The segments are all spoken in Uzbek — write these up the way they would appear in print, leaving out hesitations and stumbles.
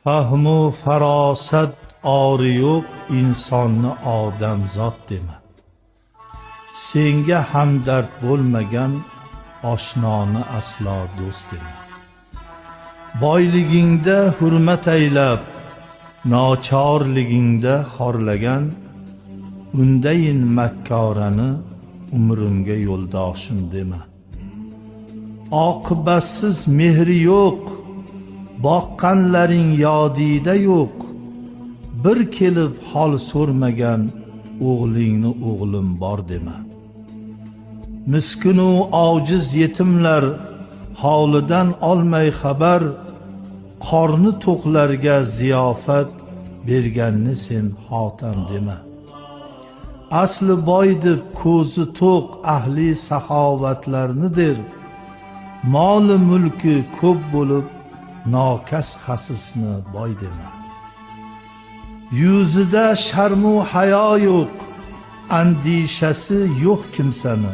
Fahmu farosat ori yo'q insonni odamzod dema. Senga hamdard bo'lmagan oshnoni aslo do'st dema. Boyligingda hurmat aylab, nochorligingda xorlagan, undayin makkorani umrimga yo'ldoshim dema. Oqibatsiz mehri yo'q, boqqanlaring yodida yo'q, bir kelib hol so'rmagan o'g'lingni o'g'lim bor dema. Miskinu ojiz yetimlar hovlidan olmay xabar, qorni to'qlarga ziyofat berganni sen xotam dema. Asli boy deb ko'zi to'q ahli saxovatlarnidir, moli mulki ko'p bo'lib nokas xasisni boy dema. Yuzida sharmu hayo yo'q, andishasi yo'q kimsani,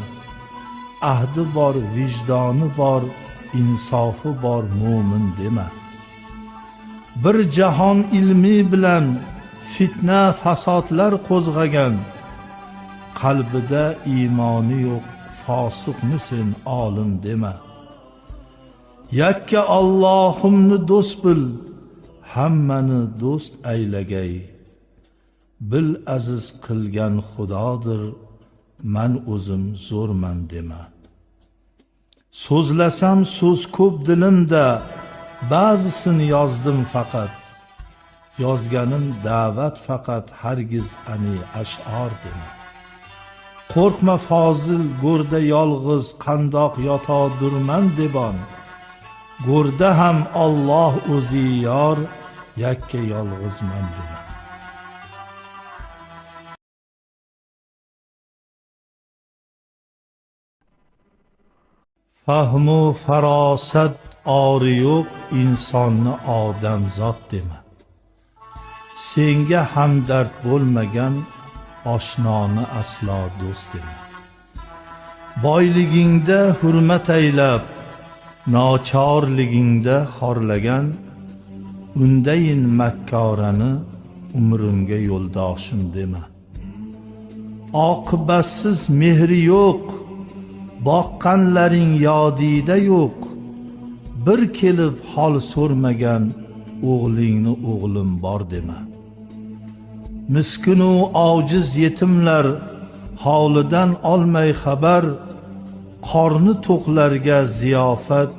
ahdi bor, vijdoni bor, insofi bor mo'min dema. Bir jahon ilmi bilan fitna fasodlar qo'zg'agan, qalbida iymoni yo'q fosiqni sen olim dema. Yakka Allohimni do'st bil, hammani do'st aylagay. Bil aziz qilgan Xudodir, man o'zim zo'rman dema. So'zlasam so'z ko'p dilimda, ba'zisini yozdim faqat. Yozganim da'vat faqat, hargiz ani ash'or dema. Qo'rqma fozil go'rda yolg'iz, qandoq yotodurman debon. Go'rda ham Alloh o'zi yor, yakka yolg'izman dema. Fahmu farosat ori yo'q insonni odamzod dema. Senga hamdard bo'lmagan oshnoni aslo do'st dema. Boyligingda hurmat aylab, nochorligingda xorlagan, undayin makkorani umrimga yo'ldoshim dema. Oqibatsiz mehri yo'q, boqqanlaring yodida yo'q, bir kelib hol so'rmagan o'g'lingni o'g'lim bor dema. Miskinu ojiz yetimlar hovlidan olmay xabar, qorni to'qlarga ziyofat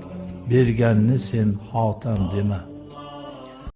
berganni sen xotam dema.